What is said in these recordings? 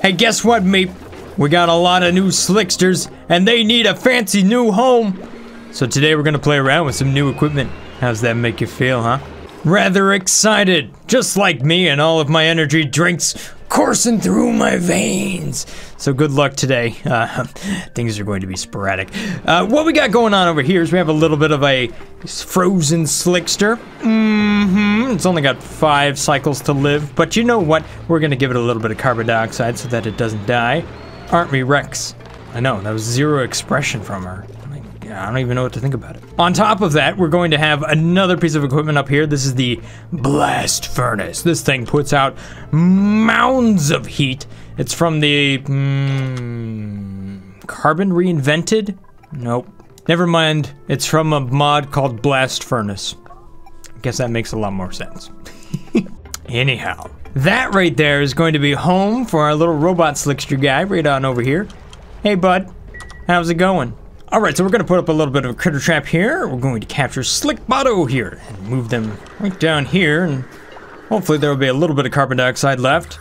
Hey, guess what, Meep? We got a lot of new Slicksters, and they need a fancy new home. So today we're gonna play around with some new equipment. How's that make you feel, huh? Rather excited, just like me and all of my energy drinks coursing through my veins. So good luck today. Things are going to be sporadic. What we got going on over here is we have a little bit of a frozen Slickster. It's only got 5 cycles to live, but you know what? We're gonna give it a little bit of carbon dioxide so that it doesn't die. Aren't we, Rex? I know, that was 0 expression from her. I don't even know what to think about it. On top of that, we're going to have another piece of equipment up here. This is the blast furnace. This thing puts out mounds of heat. It's from the Carbon Reinvented? Nope. Never mind. It's from a mod called Blast Furnace. I guess that makes a lot more sense. Anyhow, that right there is going to be home for our little robot Slickster guy right on over here. Hey, bud. How's it going? Alright, so we're going to put up a little bit of a critter trap here. We're going to capture Slickbotto here and move them right down here, and hopefully there will be a little bit of carbon dioxide left.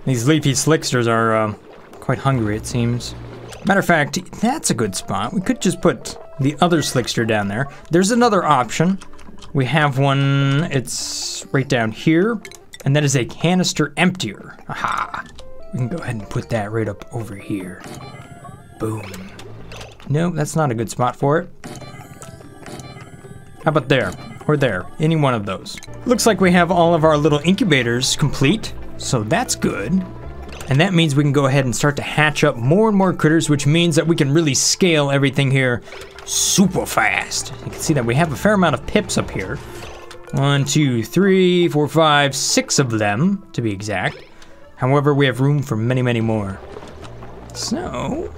These leafy Slicksters are quite hungry, it seems. Matter of fact, that's a good spot. We could just put the other Slickster down there. There's another option. We have one, it's right down here, and that is a Canister Emptier. Aha! We can go ahead and put that right up over here. Boom. No, that's not a good spot for it. How about there? Or there? Any one of those. Looks like we have all of our little incubators complete, so that's good. And that means we can go ahead and start to hatch up more and more critters, which means that we can really scale everything here super fast. You can see that we have a fair amount of pips up here. 1, 2, 3, 4, 5, 6 of them, to be exact. However, we have room for many, many more. So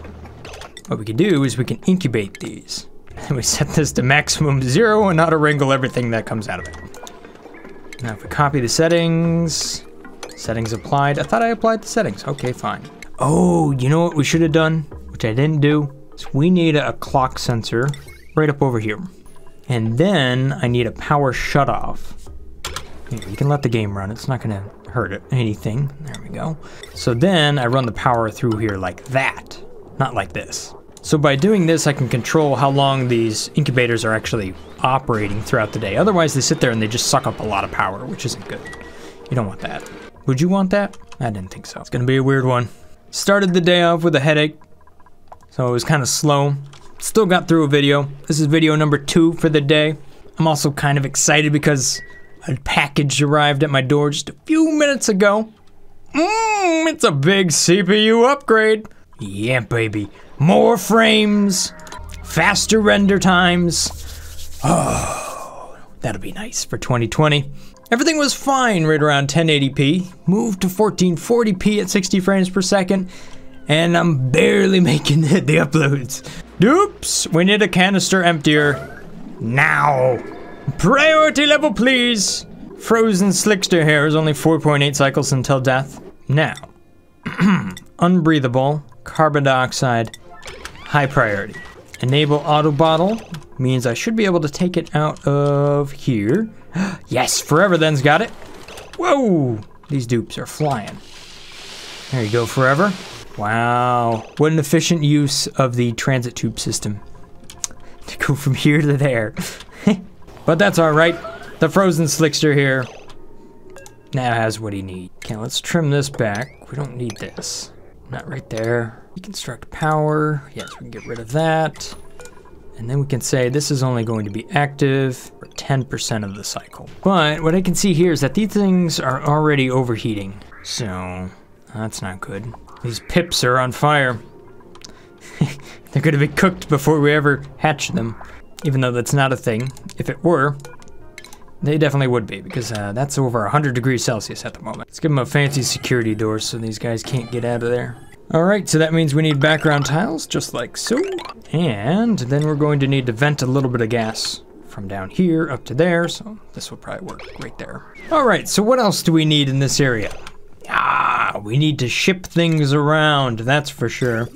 what we can do is we can incubate these. And we set this to maximum 0 and auto wrangle everything that comes out of it. Now if we copy the settings, settings applied. I thought I applied the settings. Okay, fine. Oh, you know what we should have done, which I didn't do? Is we need a clock sensor right up over here. And then I need a power shutoff. Here, you can let the game run. It's not gonna hurt it, anything. There we go. So then I run the power through here like that, not like this. So by doing this, I can control how long these incubators are actually operating throughout the day. Otherwise, they sit there and they just suck up a lot of power, which isn't good. You don't want that. Would you want that? I didn't think so. It's gonna be a weird one. Started the day off with a headache, so it was kind of slow. Still got through a video. This is video number 2 for the day. I'm also kind of excited because a package arrived at my door just a few minutes ago. It's a big CPU upgrade. Yeah, baby. More frames, faster render times. Oh, that'll be nice for 2020. Everything was fine right around 1080p. Moved to 1440p at 60 frames per second. And I'm barely making the uploads. Oops, we need a Canister Emptier. Now. Priority level, please. Frozen Slickster here is only 4.8 cycles until death. Now. Unbreathable. Carbon dioxide, high priority. Enable auto bottle means I should be able to take it out of here. Yes, Forever Then's got it. Whoa, these dupes are flying. There you go, Forever. Wow, what an efficient use of the transit tube system to go from here to there. But that's all right. The frozen Slickster here now has what he needs. Okay, let's trim this back. We don't need this. Not right there. Deconstruct power. Yes, we can get rid of that. And then we can say this is only going to be active for 10% of the cycle. But what I can see here is that these things are already overheating. So that's not good. These pips are on fire. They're going to be cooked before we ever hatch them. Even though that's not a thing. If it were, they definitely would be, because that's over 100 degrees Celsius at the moment. Let's give them a fancy security door so these guys can't get out of there. Alright, so that means we need background tiles, just like so. And then we're going to need to vent a little bit of gas from down here up to there, so this will probably work right there. Alright, so what else do we need in this area? We need to ship things around, that's for sure.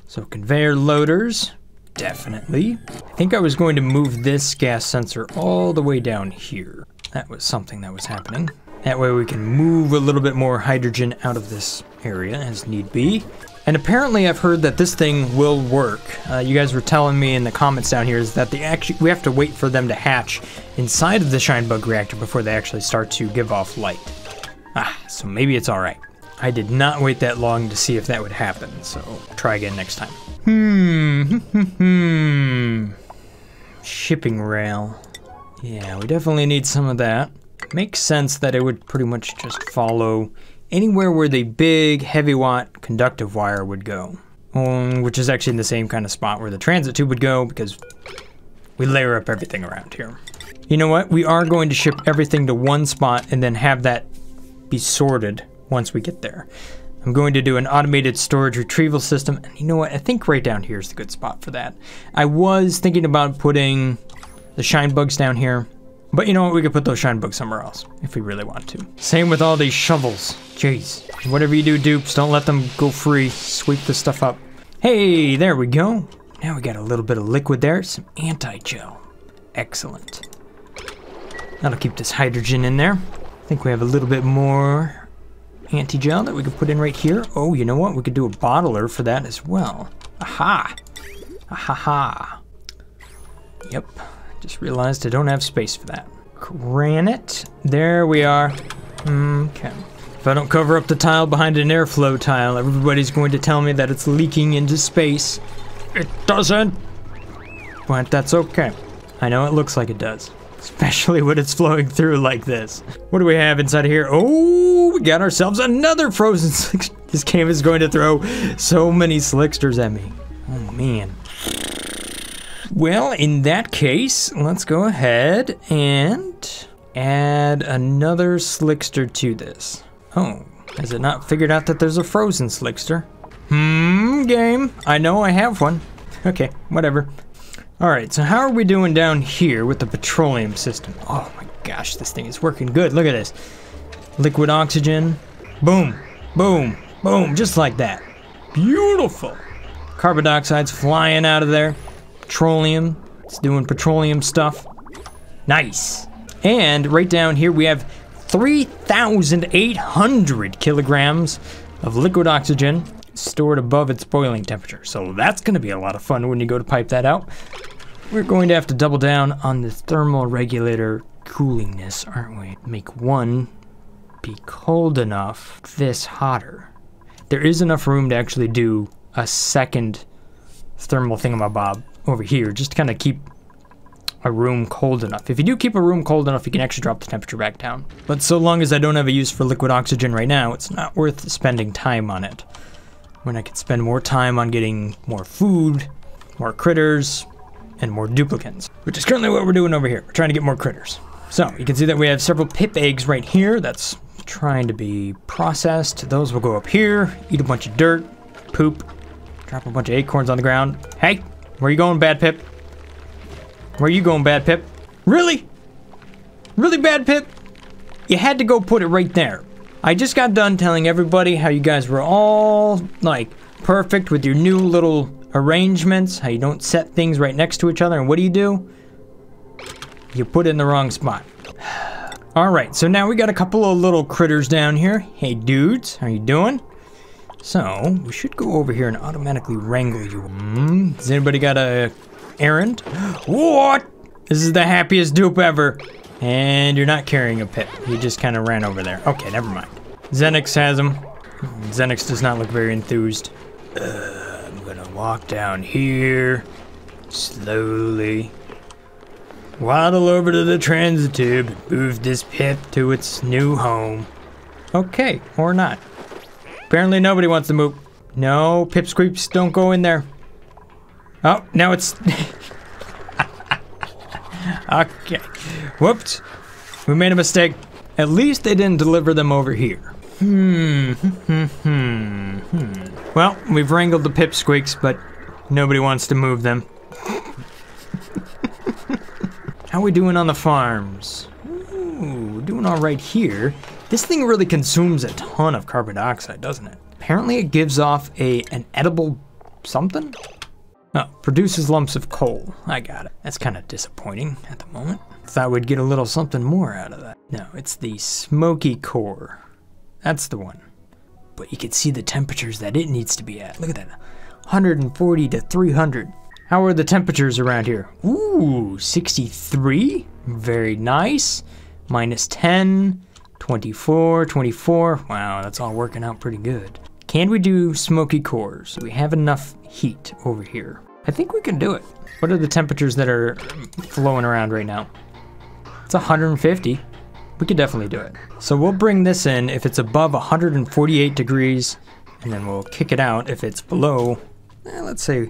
So conveyor loaders, definitely. I think I was going to move this gas sensor all the way down here. That was something that was happening. That way we can move a little bit more hydrogen out of this area as need be. And apparently I've heard that this thing will work. You guys were telling me in the comments down here is that we have to wait for them to hatch inside of the shine bug reactor before they actually start to give off light. So maybe it's alright. I did not wait that long to see if that would happen, so try again next time. Shipping rail. Yeah, we definitely need some of that. Makes sense that it would pretty much just follow anywhere where the big heavy watt conductive wire would go. Which is actually in the same kind of spot where the transit tube would go because we layer up everything around here. You know what? We are going to ship everything to one spot and then have that be sorted once we get there. I'm going to do an automated storage retrieval system. And you know what? I think right down here is the good spot for that. I was thinking about putting the shine bugs down here. But you know what, we could put those shine bugs somewhere else, if we really want to. Same with all these shovels. Jeez. Whatever you do, dupes, don't let them go free. Sweep this stuff up. Hey, there we go. Now we got a little bit of liquid there, some anti-gel. Excellent. That'll keep this hydrogen in there. I think we have a little bit more anti-gel that we could put in right here. Oh, you know what, we could do a bottler for that as well. Aha. Ahaha. Yep. Just realized I don't have space for that. Granite. There we are. Okay. If I don't cover up the tile behind an airflow tile, everybody's going to tell me that it's leaking into space. It doesn't. But that's okay. I know it looks like it does. Especially when it's flowing through like this. What do we have inside of here? Oh, we got ourselves another frozen slickster. This game is going to throw so many slicksters at me. Oh, man. Well, in that case, let's go ahead and add another slickster to this. Oh, has it not figured out that there's a frozen slickster? Game. I know I have one. Okay, whatever. Alright, so how are we doing down here with the petroleum system? Oh my gosh, this thing is working good. Look at this. Liquid oxygen. Boom, boom, boom, just like that. Beautiful. Carbon dioxide's flying out of there. Petroleum, it's doing petroleum stuff. Nice. And right down here we have 3,800 kilograms of liquid oxygen stored above its boiling temperature. So that's going to be a lot of fun when you go to pipe that out. We're going to have to double down on the thermal regulator coolingness, aren't we? Make one be cold enough, this hotter. There is enough room to actually do a second thermal thingamabob over here, just to kind of keep a room cold enough. If you do keep a room cold enough, you can actually drop the temperature back down. But so long as I don't have a use for liquid oxygen right now, it's not worth spending time on it. When I could spend more time on getting more food, more critters, and more duplicates, which is currently what we're doing over here. We're trying to get more critters. So you can see that we have several pip eggs right here that's trying to be processed. Those will go up here, eat a bunch of dirt, poop, drop a bunch of acorns on the ground. Hey! Where you going, Bad Pip? Where you going, Bad Pip? Really? Really, Bad Pip? You had to go put it right there. I just got done telling everybody how you guys were all, like, perfect with your new little arrangements, how you don't set things right next to each other, and what do? You put it in the wrong spot. Alright, so now we got a couple of little critters down here. Hey, dudes, how you doing? So, we should go over here and automatically wrangle you. Has anybody got a errand? What? This is the happiest dupe ever. And you're not carrying a pip. You just kind of ran over there. Okay, never mind. Xenix has him. Xenix does not look very enthused. I'm gonna walk down here. Slowly. Waddle over to the transit tube and move this pip to its new home. Okay, or not. Apparently nobody wants to move. No, pipsqueeps, don't go in there. Oh, now it's... Okay. Whoops. We made a mistake. At least they didn't deliver them over here. Well, we've wrangled the pipsqueaks, but nobody wants to move them. How we doing on the farms? Ooh, we're doing all right here. This thing really consumes a ton of carbon dioxide, doesn't it? Apparently it gives off an edible something? Oh, produces lumps of coal. I got it. That's kind of disappointing at the moment. Thought we'd get a little something more out of that. No, it's the Smokey Core. That's the one. But you can see the temperatures that it needs to be at. Look at that. 140 to 300. How are the temperatures around here? Ooh, 63. Very nice. Minus 10, 24, 24. Wow, that's all working out pretty good. Can we do Smokey Cores? Do we have enough heat over here? I think we can do it. What are the temperatures that are flowing around right now? It's 150. We could definitely do it. So we'll bring this in if it's above 148 degrees, and then we'll kick it out if it's below, let's say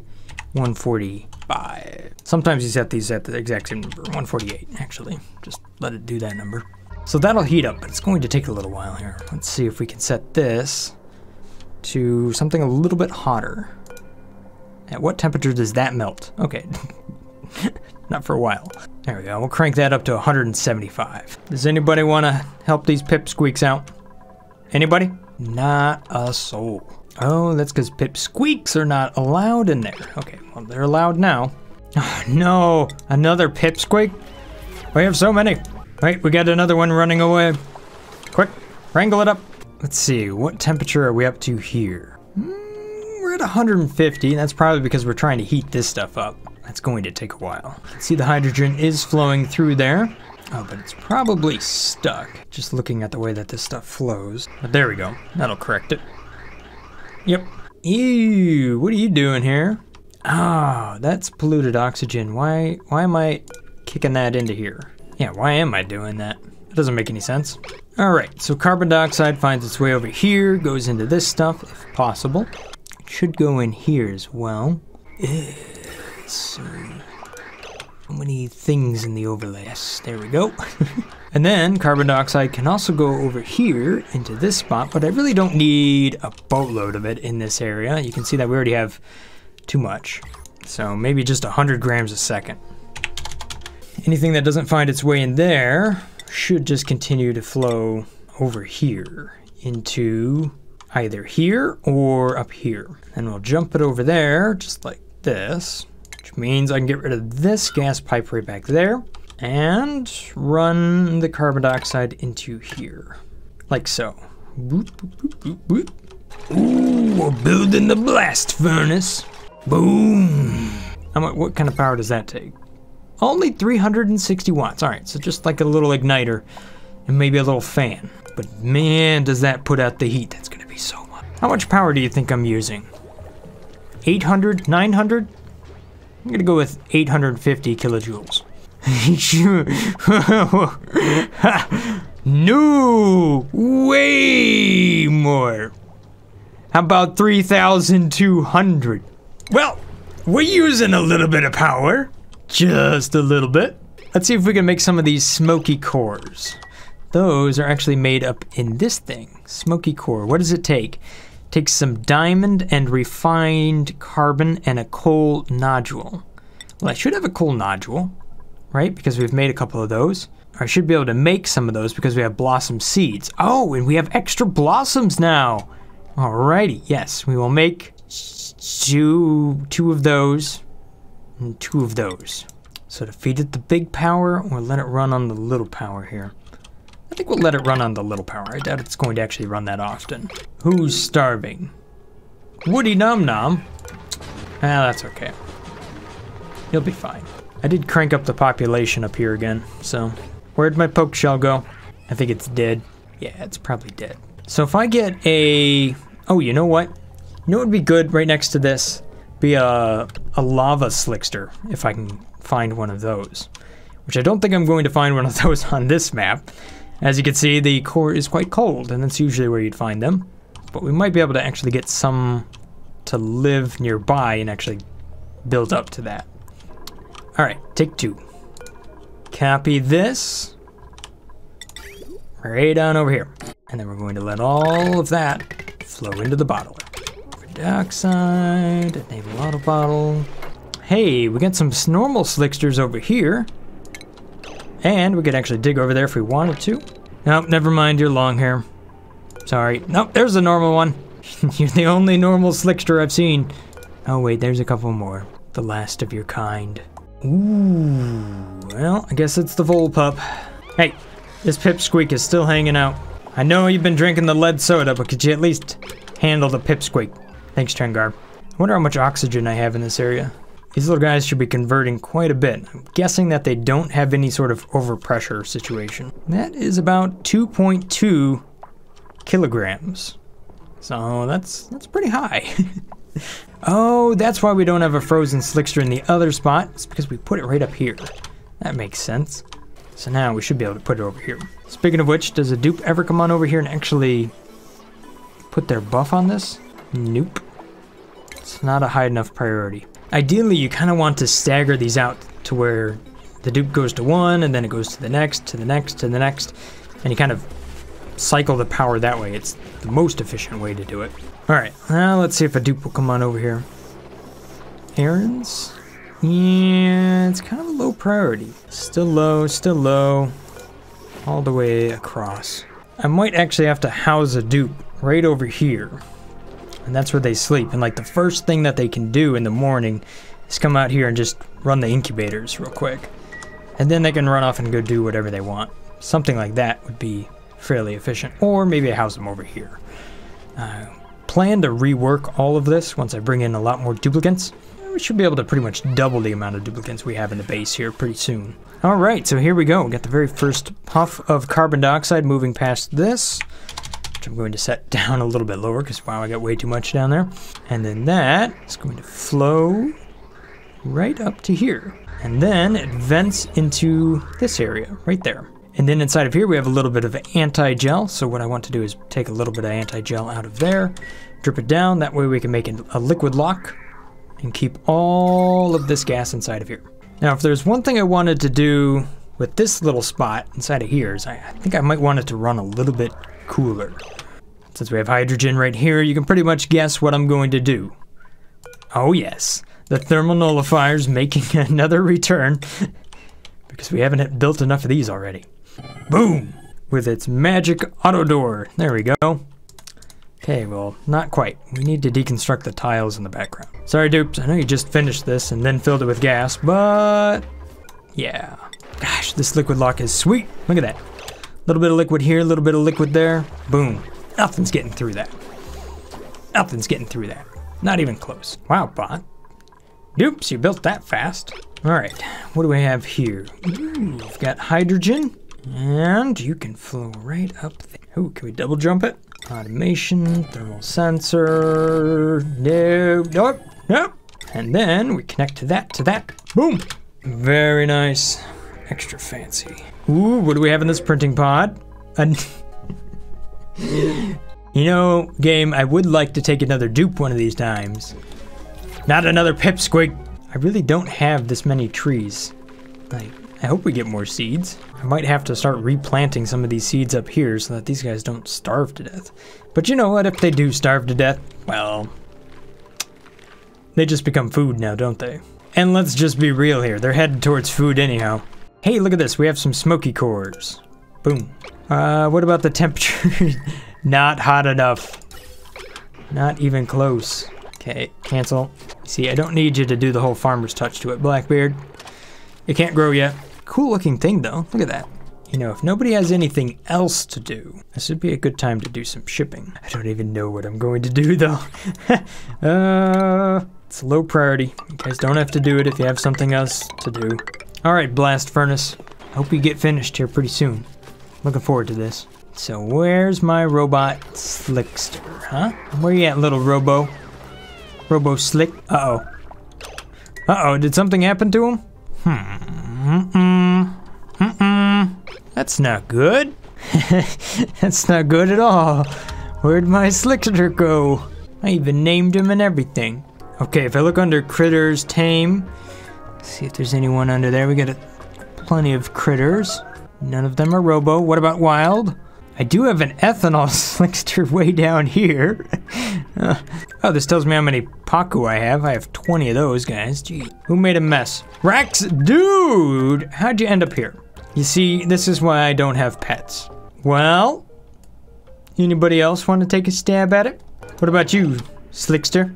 145. Sometimes you set these at the exact same number, 148 actually. Just let it do that number. So that'll heat up, but it's going to take a little while here. Let's see if we can set this to something a little bit hotter. At what temperature does that melt? Okay, not for a while. There we go, we'll crank that up to 175. Does anybody want to help these pipsqueaks out? Anybody? Not a soul. Oh, that's because pipsqueaks are not allowed in there. Okay, well, they're allowed now. Oh, no, another pipsqueak? We have so many. Wait, we got another one running away. Quick, wrangle it up. Let's see, what temperature are we up to here? We're at 150. That's probably because we're trying to heat this stuff up. That's going to take a while. See, the hydrogen is flowing through there. Oh, but it's probably stuck. Just looking at the way that this stuff flows. But there we go. That'll correct it. Yep. Ew, what are you doing here? Ah, that's polluted oxygen. Why am I kicking that into here? Yeah, why am I doing that? It doesn't make any sense. All right, so carbon dioxide finds its way over here, goes into this stuff if possible. It should go in here as well. So many things in the overlay. Yes, there we go. And then carbon dioxide can also go over here into this spot, but I really don't need a boatload of it in this area. You can see that we already have too much. So maybe just 100 grams a second. Anything that doesn't find its way in there should just continue to flow over here into either here or up here. And we'll jump it over there just like this, which means I can get rid of this gas pipe right back there and run the carbon dioxide into here, like so. Boop, boop, boop, boop, boop. Ooh, we're building the blast furnace. Boom. What kind of power does that take? Only 360 watts. All right, so just like a little igniter and maybe a little fan. But man, does that put out the heat. That's gonna be so much. How much power do you think I'm using? 800, 900? I'm gonna go with 850 kilojoules. No, way more. How about 3,200? Well, we're using a little bit of power. Just a little bit. Let's see if we can make some of these Smokey Cores. Those are actually made up in this thing. Smokey Core, what does it take? It takes some diamond and refined carbon and a coal nodule. Well, I should have a coal nodule, right? Because we've made a couple of those. Or I should be able to make some of those because we have blossom seeds. Oh, and we have extra blossoms now. Alrighty, yes, we will make two of those. And 2 of those. So to feed it the big power or let it run on the little power here. I think we'll let it run on the little power. I doubt it's going to actually run that often. Who's starving? Woody Num Nom. Ah, that's okay. You'll be fine. I did crank up the population up here again, so where'd my poke shell go? I think it's dead. Yeah, it's probably dead. So if I get a... Oh, you know what? You know what would be good right next to this? Be a lava slickster, if I can find one of those. Which I don't think I'm going to find one of those on this map. As you can see, the core is quite cold, and that's usually where you'd find them. But we might be able to actually get some to live nearby and actually build up to that. Alright, take 2. Copy this. Right on over here. And then we're going to let all of that flow into the bottle. Dioxide, enable auto bottle. Hey, we got some normal slicksters over here. And we could actually dig over there if we wanted to. Nope, never mind your long hair. Sorry. Nope, there's the normal one. You're the only normal slickster I've seen. Oh wait, there's a couple more. The last of your kind. Ooh, well, I guess it's the Volpup. Hey, this Pipsqueak is still hanging out. I know you've been drinking the lead soda, but could you at least handle the Pipsqueak? Thanks, Trengar. I wonder how much oxygen I have in this area. These little guys should be converting quite a bit. I'm guessing that they don't have any sort of overpressure situation. That is about 2.2 kilograms. So that's pretty high. Oh, that's why we don't have a frozen Slickster in the other spot. It's because we put it right up here. That makes sense. So now we should be able to put it over here. Speaking of which, does a dupe ever come on over here and actually put their buff on this? Nope. It's not a high enough priority. Ideally, you kind of want to stagger these out to where the dupe goes to one, and then it goes to the next, to the next, to the next, and you kind of cycle the power that way. It's the most efficient way to do it. All right, now let's see if a dupe will come on over here. Errands? Yeah, it's kind of a low priority. Still low, all the way across. I might actually have to house a dupe right over here. And that's where they sleep. And like the first thing that they can do in the morning is come out here and just run the incubators real quick. And then they can run off and go do whatever they want. Something like that would be fairly efficient. Or maybe I house them over here. Plan to rework all of this once I bring in a lot more duplicants. We should be able to pretty much double the amount of duplicants we have in the base here pretty soon. All right, so here we go. We got the very first puff of carbon dioxide moving past this, which I'm going to set down a little bit lower because, wow, I got way too much down there. And then that is going to flow right up to here. And then it vents into this area right there. And then inside of here, we have a little bit of anti-gel. So what I want to do is take a little bit of anti-gel out of there, drip it down. That way we can make a liquid lock and keep all of this gas inside of here. Now, if there's one thing I wanted to do with this little spot inside of here is I think I might want it to run a little bit cooler. Since we have hydrogen right here, you can pretty much guess what I'm going to do. Oh yes, the thermal nullifier's making another return because we haven't built enough of these already. Boom! With its magic auto door. There we go. Okay, well, not quite. We need to deconstruct the tiles in the background. Sorry, dupes. I know you just finished this and then filled it with gas, but yeah. Gosh, this liquid lock is sweet. Look at that. A little bit of liquid here, a little bit of liquid there. Boom. Nothing's getting through that. Nothing's getting through that. Not even close. Wow, bot. Dupes, you built that fast. All right, what do we have here? Ooh, we've got hydrogen, and you can flow right up there. Ooh, can we double jump it? Automation, thermal sensor, nope. And then we connect to that, boom. Very nice, extra fancy. Ooh, what do we have in this printing pod? You know, game, I would like to take another dupe one of these times. Not another Pipsqueak. I really don't have this many trees. I hope we get more seeds. I might have to start replanting some of these seeds up here so that these guys don't starve to death. But you know what, if they do starve to death, well, they just become food now, don't they? And let's just be real here, they're headed towards food anyhow. Hey, look at this, we have some Smokey Cores. Boom. What about the temperature? Not hot enough. Not even close. Okay, cancel. See, I don't need you to do the whole farmer's touch to it, Blackbeard. It can't grow yet. Cool looking thing though, look at that. You know, if nobody has anything else to do, this would be a good time to do some shipping. I don't even know what I'm going to do though. It's a low priority. You guys don't have to do it if you have something else to do. All right, Blast Furnace. I hope you get finished here pretty soon. Looking forward to this. So where's my robot Slickster, huh? Where you at, little Robo? Robo Slick. Uh-oh. Uh-oh, did something happen to him? That's not good. That's not good at all. Where'd my Slickster go? I even named him and everything. Okay, if I look under critters, tame, see if there's anyone under there. We got plenty of critters. None of them are robo. What about wild? I do have an ethanol slickster way down here. Oh, this tells me how many Paku I have. I have 20 of those guys. Gee, who made a mess? Rex, dude, how'd you end up here? You see, this is why I don't have pets. Well, anybody else want to take a stab at it? What about you, Slickster?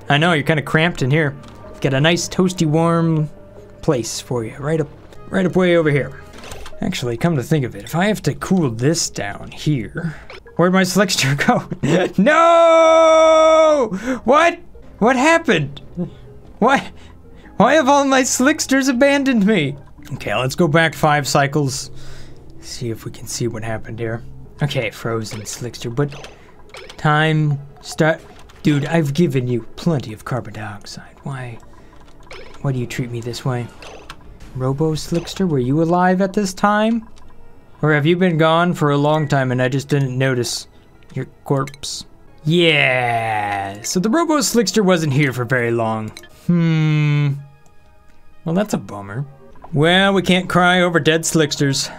I know, you're kind of cramped in here. Got a nice toasty warm place for you, right up way over here. Actually, come to think of it, if I have to cool this down here, where'd my Slickster go? No! What happened? Why have all my Slicksters abandoned me? Okay, let's go back 5 cycles. See if we can see what happened here. Okay, frozen Slickster, but time start. Dude, I've given you plenty of carbon dioxide. Why do you treat me this way? Robo Slickster, were you alive at this time? Or have you been gone for a long time and I just didn't notice your corpse? Yeah, so the Robo Slickster wasn't here for very long. Well, that's a bummer. Well, we can't cry over dead Slicksters.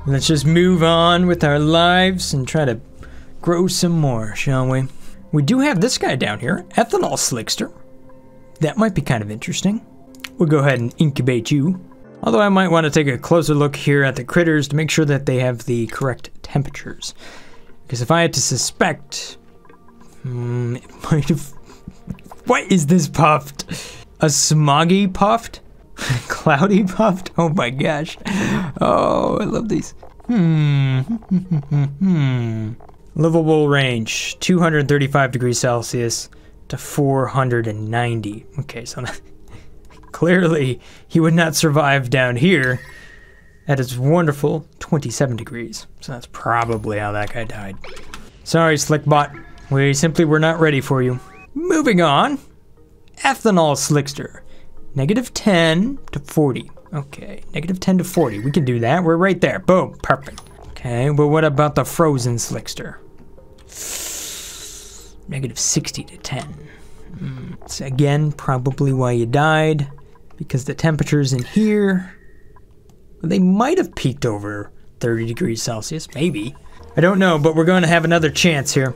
Let's just move on with our lives and try to grow some more, shall we? We do have this guy down here, Ethanol Slickster. That might be kind of interesting. We'll go ahead and incubate you. Although I might want to take a closer look here at the critters to make sure that they have the correct temperatures. Because if I had to suspect, it might have... What is this puffed? A smoggy puffed? Cloudy puffed? Oh my gosh. Oh, I love these. Livable range, 235 degrees Celsius to 490. Okay, so clearly he would not survive down here at its wonderful 27 degrees. So that's probably how that guy died. Sorry, Slickbot. We simply were not ready for you. Moving on. Ethanol Slickster. -10 to 40. Okay, -10 to 40. We can do that. We're right there. Boom. Perfect. Okay, but what about the frozen Slickster? -60 to 10. It's again probably why you died. Because the temperatures in here, they might have peaked over 30 degrees Celsius. Maybe. I don't know, but we're going to have another chance here.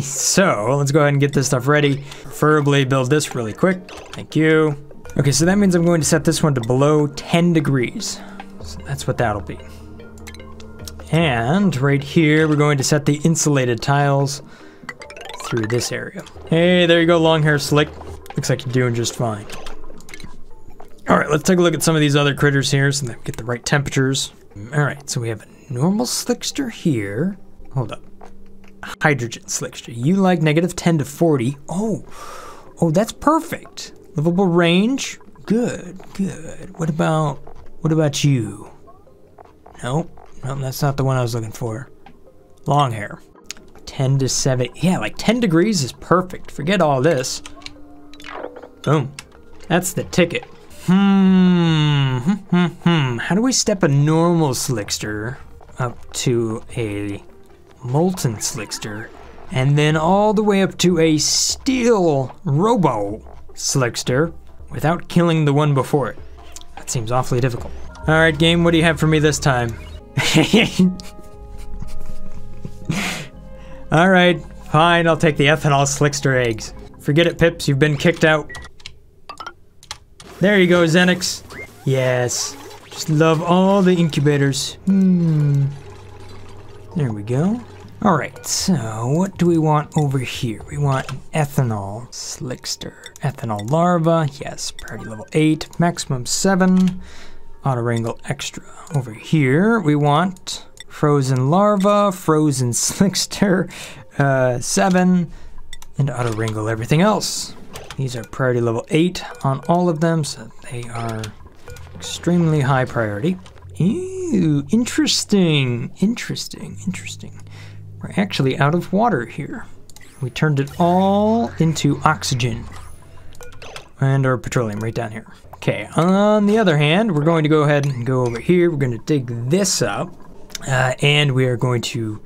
So, let's go ahead and get this stuff ready. Preferably build this really quick. Thank you. Okay, so that means I'm going to set this one to below 10 degrees. So that's what that'll be. And right here, we're going to set the insulated tiles through this area. Hey, there you go, long hair Slick. Looks like you're doing just fine. All right, let's take a look at some of these other critters here so that we get the right temperatures. All right, so we have a normal Slickster here. Hold up. Hydrogen Slickster. You like -10 to 40. Oh, that's perfect. Livable range. Good. What about you? Nope, that's not the one I was looking for. Long hair. 10 to 7. Yeah, like 10 degrees is perfect. Forget all this. Boom. That's the ticket. How do we step a normal Slickster up to a molten Slickster and then all the way up to a steel Robo Slickster without killing the one before it? That seems awfully difficult. All right, game, what do you have for me this time? All right, fine, I'll take the Ethanol Slickster eggs. Forget it, Pips, you've been kicked out. There you go, Xenix. Yes, just love all the incubators. There we go. All right, so what do we want over here? We want an Ethanol Slickster. Ethanol Larva, yes, priority level 8, maximum 7, auto wrangle extra. Over here, we want frozen Larva, frozen Slickster, 7, and auto wrangle everything else. These are priority level 8 on all of them, so they are extremely high priority. Ew, interesting. We're actually out of water here. We turned it all into oxygen. And our petroleum right down here. Okay, on the other hand, we're going to go ahead and go over here. We're going to dig this up. And we are going to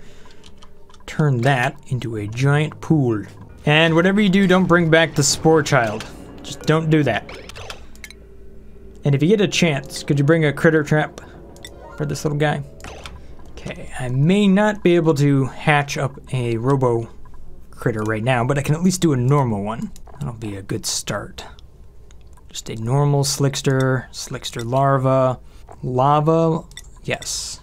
turn that into a giant pool. And whatever you do, don't bring back the spore child. Just don't do that. And if you get a chance, could you bring a critter trap for this little guy? Okay, I may not be able to hatch up a robo critter right now, but I can at least do a normal one. That'll be a good start. Just a normal Slickster, Slickster larva, lava, yes,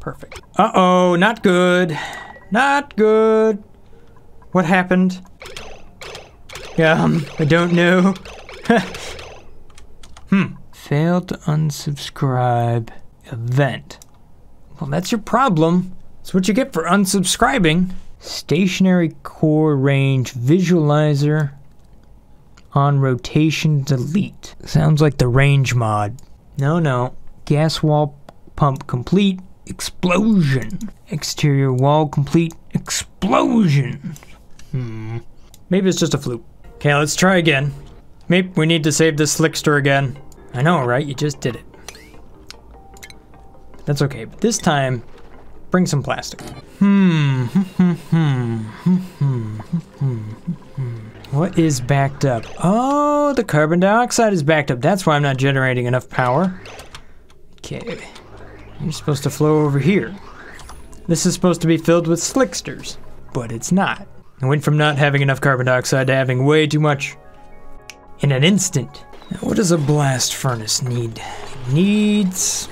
perfect. Uh-oh, not good, not good. What happened? I don't know. Failed to unsubscribe. Event. Well, that's your problem. That's what you get for unsubscribing. Stationary core range visualizer. On rotation delete. Sounds like the range mod. No. Gas wall pump complete. Explosion. Exterior wall complete. Explosion. Maybe it's just a fluke. Okay, let's try again. Maybe we need to save this Slickster again. I know, right? You just did it. That's okay, but this time, bring some plastic. What is backed up? Oh, the carbon dioxide is backed up. That's why I'm not generating enough power. Okay. You're supposed to flow over here. This is supposed to be filled with Slicksters, but it's not. I went from not having enough carbon dioxide to having way too much in an instant. Now, what does a blast furnace need? It needs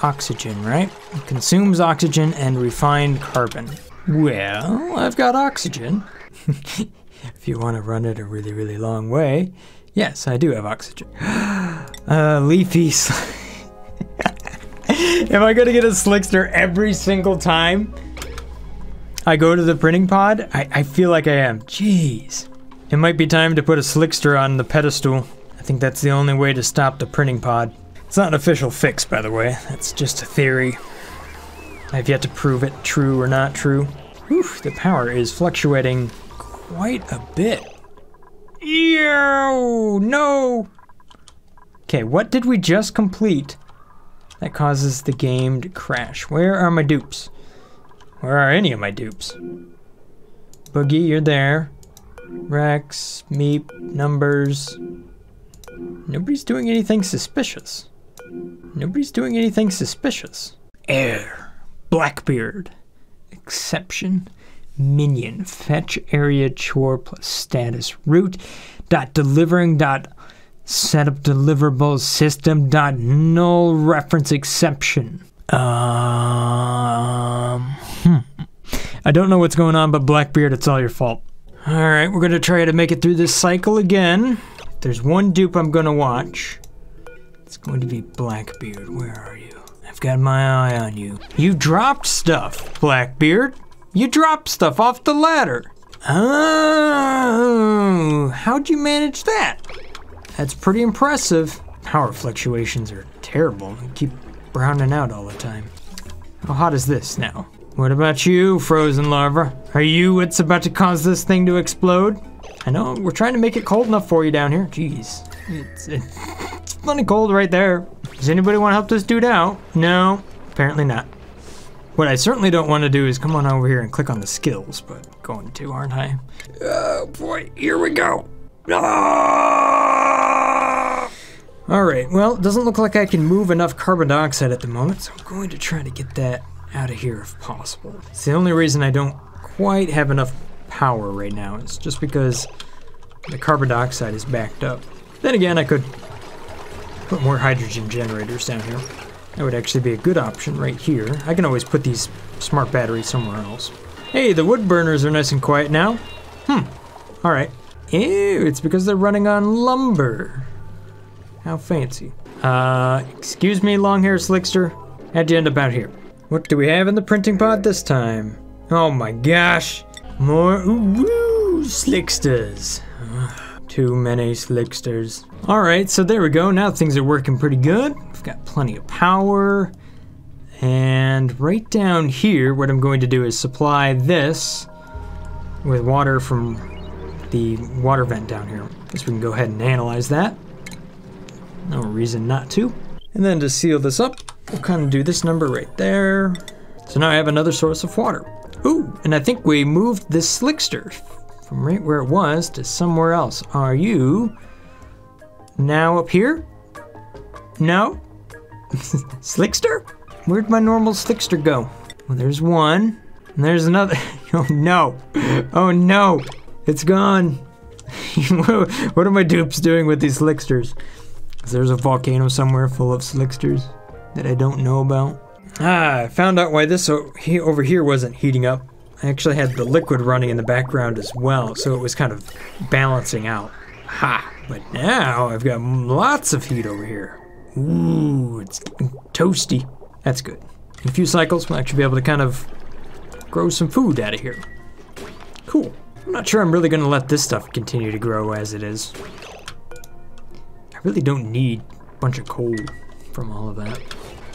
oxygen, right? It consumes oxygen and refined carbon. Well, I've got oxygen. If you want to run it a really, really long way, yes, I do have oxygen. Leafy. Am I gonna get a Slickster every single time I go to the printing pod? I feel like I am. Jeez. It might be time to put a Slickster on the pedestal. I think that's the only way to stop the printing pod. It's not an official fix, by the way. That's just a theory. I've yet to prove it true or not true. Whew, the power is fluctuating quite a bit. Ew, no! Okay, what did we just complete that causes the game to crash? Where are my dupes? Where are any of my dupes? Boogie, you're there. Rex, Meep, Numbers. Nobody's doing anything suspicious. Nobody's doing anything suspicious. Air. Blackbeard. Exception. Minion. Fetch area chore plus status root. Dot delivering dot setup deliverables system dot null reference exception. I don't know what's going on, but Blackbeard, it's all your fault. Alright, we're gonna try to make it through this cycle again. If there's one dupe I'm gonna watch, it's going to be Blackbeard. Where are you? I've got my eye on you. You dropped stuff, Blackbeard. You dropped stuff off the ladder. Oh, how'd you manage that? That's pretty impressive. Power fluctuations are terrible. They keep browning out all the time. How hot is this now? What about you, frozen larva? Are you what's about to cause this thing to explode? I know, we're trying to make it cold enough for you down here. Jeez, it's plenty cold right there. Does anybody want to help this dude out? No, apparently not. What I certainly don't want to do is come on over here and click on the skills, but I'm going to, aren't I? Oh boy, here we go. Ah! All right, well, it doesn't look like I can move enough carbon dioxide at the moment, so I'm going to try to get that out of here if possible. It's the only reason I don't quite have enough power right now. It's just because the carbon dioxide is backed up. Then again, I could put more hydrogen generators down here. That would actually be a good option right here. I can always put these smart batteries somewhere else. Hey, the wood burners are nice and quiet now. All right. Ew, it's because they're running on lumber. How fancy. Excuse me, long hair Slickster. How'd you end up out here? What do we have in the printing pod this time? Oh my gosh. More Slicksters. Too many Slicksters. Alright, so there we go. Now things are working pretty good. We've got plenty of power. And right down here, what I'm going to do is supply this with water from the water vent down here. Guess we can go ahead and analyze that. No reason not to. And then to seal this up, we'll kind of do this number right there. So now I have another source of water. Ooh, and I think we moved this Slickster from right where it was to somewhere else. Are you now up here? No? Slickster? Where'd my normal Slickster go? Well, there's one, and there's another. Oh no, oh no, it's gone. What are my dupes doing with these Slicksters? There's a volcano somewhere full of Slicksters that I don't know about. I found out why this over here wasn't heating up. I actually had the liquid running in the background as well, so it was kind of balancing out. Ha! But now I've got lots of heat over here. Ooh, it's toasty. That's good. In a few cycles, we'll actually be able to kind of grow some food out of here. Cool. I'm not sure I'm really going to let this stuff continue to grow as it is. I really don't need a bunch of coal from all of that.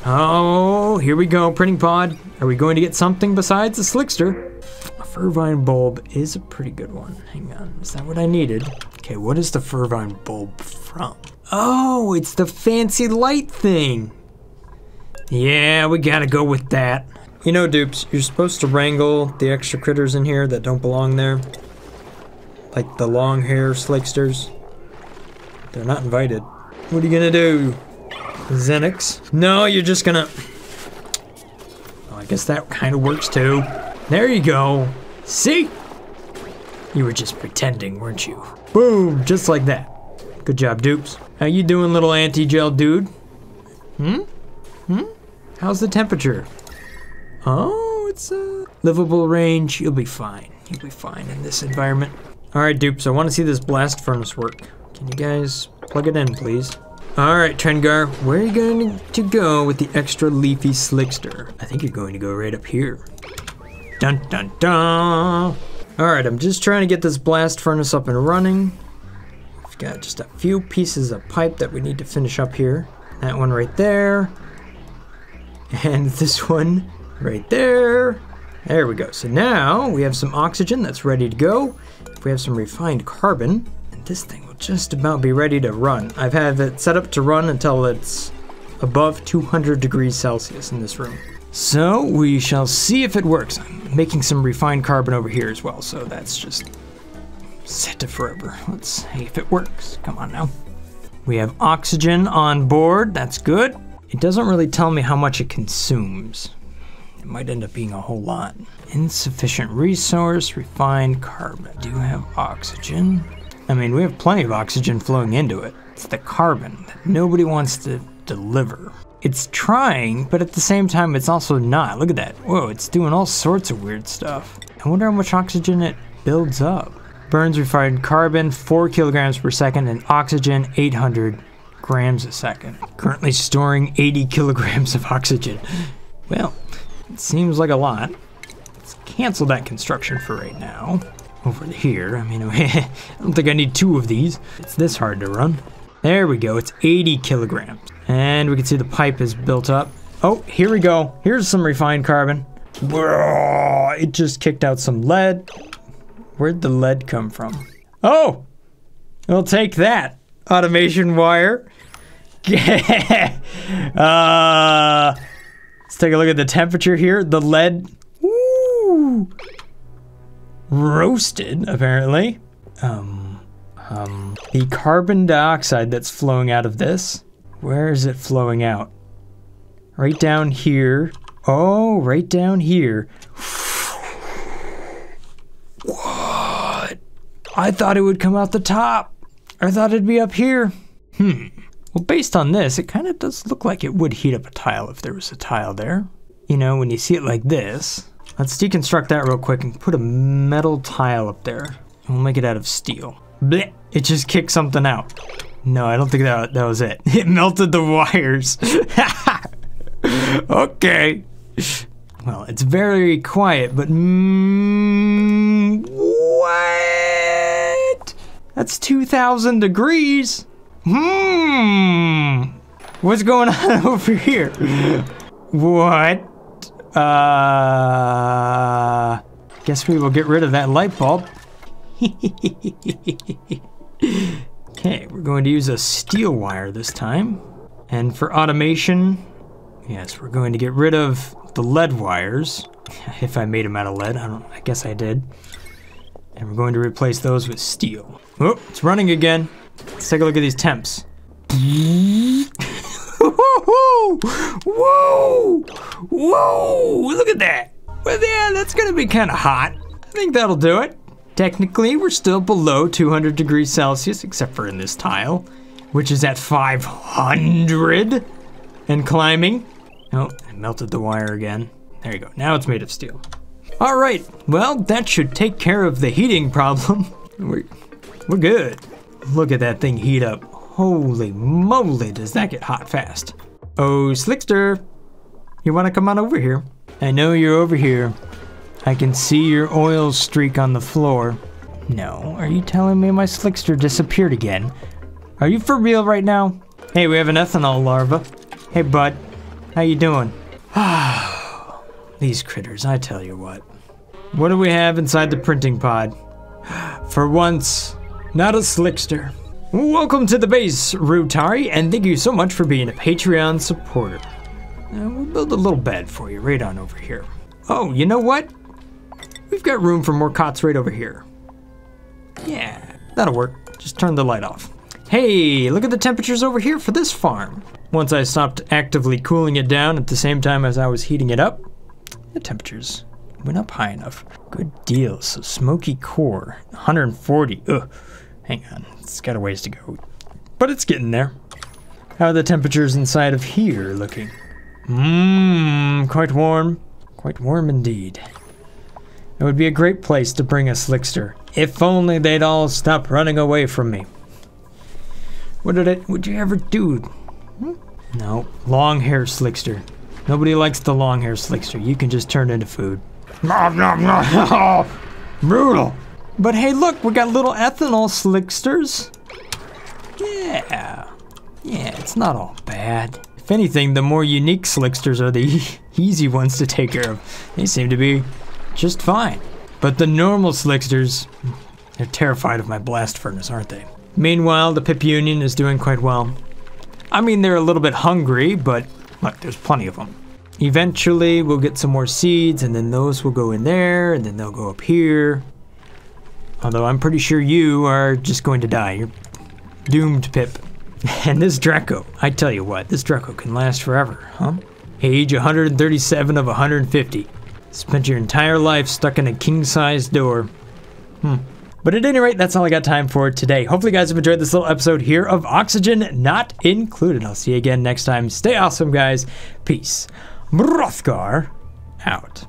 Oh, here we go, printing pod. Are we going to get something besides the Slickster? A Furvine bulb is a pretty good one. Hang on, is that what I needed? Okay, what is the Furvine bulb from? Oh, it's the fancy light thing. Yeah, we gotta go with that. You know, dupes, you're supposed to wrangle the extra critters in here that don't belong there. Like the long hair Slicksters. They're not invited. What are you gonna do? Xenix? No, you're just gonna... Oh, I guess that kind of works too. There you go. See? You were just pretending, weren't you? Boom, just like that. Good job, dupes. How you doing, little anti-gel dude? How's the temperature? Oh, it's a livable range. You'll be fine. You'll be fine in this environment. All right, dupes, I want to see this blast furnace work. Can you guys plug it in, please? All right, Trengar, where are you going to go with the extra leafy Slickster? I think you're going to go right up here. Dun, dun, dun. All right, I'm just trying to get this blast furnace up and running. We've got just a few pieces of pipe that we need to finish up here. That one right there. And this one right there. There we go. So now we have some oxygen that's ready to go. We have some refined carbon. And this thing will just about be ready to run. I've had it set up to run until it's above 200 degrees Celsius in this room. So we shall see if it works. I'm making some refined carbon over here as well, so that's just set to forever. Let's see if it works. Come on now. We have oxygen on board. That's good. It doesn't really tell me how much it consumes. It might end up being a whole lot. Insufficient resource, refined carbon. Do have oxygen. I mean, we have plenty of oxygen flowing into it. It's the carbon that nobody wants to deliver. It's trying, but at the same time, it's also not. Look at that. Whoa, it's doing all sorts of weird stuff. I wonder how much oxygen it builds up. Burns refined carbon, 4 kilograms per second, and oxygen, 800 grams a second. Currently storing 80 kilograms of oxygen. Well, it seems like a lot. Let's cancel that construction for right now. Over here, I mean, I don't think I need 2 of these. It's this hard to run. There we go, it's 80 kilograms. And we can see the pipe is built up. Oh, here we go. Here's some refined carbon. Whoa, it just kicked out some lead. Where'd the lead come from? Oh, we'll take that. Automation wire. Let's take a look at the temperature here. The lead, woo, roasted apparently. The carbon dioxide that's flowing out of this, where is it flowing out? Right down here. Oh, right down here. What? I thought it would come out the top. I thought it'd be up here. Well, based on this, it kind of does look like it would heat up a tile if there was a tile there. You know, when you see it like this. Let's deconstruct that real quick and put a metal tile up there. And we'll make it out of steel. Blech, it just kicked something out. No, I don't think that was it. It melted the wires. Okay. Well, it's very quiet, but what? That's 2,000 degrees. What's going on over here? What? Guess we will get rid of that light bulb. Okay, we're going to use a steel wire this time. And for automation, yes, we're going to get rid of the lead wires. If I made them out of lead, I guess I did. And we're going to replace those with steel. Oh, it's running again. Let's take a look at these temps. Whoa! Whoa! Look at that! Well, yeah, that's gonna be kind of hot. I think that'll do it. Technically, we're still below 200 degrees Celsius, except for in this tile, which is at 500 and climbing. Oh, it melted the wire again. There you go. Now it's made of steel. All right, well, that should take care of the heating problem. We're good. Look at that thing heat up. Holy moly, does that get hot fast. Oh, Slickster, you wanna come on over here? I know you're over here. I can see your oil streak on the floor. No, are you telling me my Slickster disappeared again? Are you for real right now? Hey, we have an ethanol larva. Hey, bud, how you doing? These critters, I tell you what. What do we have inside the printing pod? For once, not a Slickster. Welcome to the base, Rutari, and thank you so much for being a Patreon supporter. We'll build a little bed for you right on over here. Oh, you know what? We've got room for more cots right over here. Yeah, that'll work. Just turn the light off. Hey, look at the temperatures over here for this farm. Once I stopped actively cooling it down at the same time as I was heating it up, the temperatures went up high enough. Good deal. So Smokey Core, 140. Ugh, hang on, it's got a ways to go. But it's getting there. How are the temperatures inside of here looking? Quite warm. Quite warm indeed. It would be a great place to bring a Slickster. If only they'd all stop running away from me. Would you ever do? No, long hair Slickster. Nobody likes the long hair Slickster. You can just turn into food. Brutal. But hey, look, we got little ethanol Slicksters. Yeah, it's not all bad. If anything, the more unique Slicksters are the easy ones to take care of. They seem to be just fine. But the normal Slicksters, they're terrified of my blast furnace, aren't they? Meanwhile, the Pip Union is doing quite well. I mean, they're a little bit hungry, but look, there's plenty of them. Eventually, we'll get some more seeds, and then those will go in there, and then they'll go up here. Although I'm pretty sure you are just going to die. You're doomed, Pip. And this Draco, I tell you what, this Draco can last forever, huh? Age 137 of 150. Spent your entire life stuck in a king-size door. But at any rate, that's all I got time for today. Hopefully you guys have enjoyed this little episode here of Oxygen Not Included. I'll see you again next time. Stay awesome, guys. Peace. Brothgar out.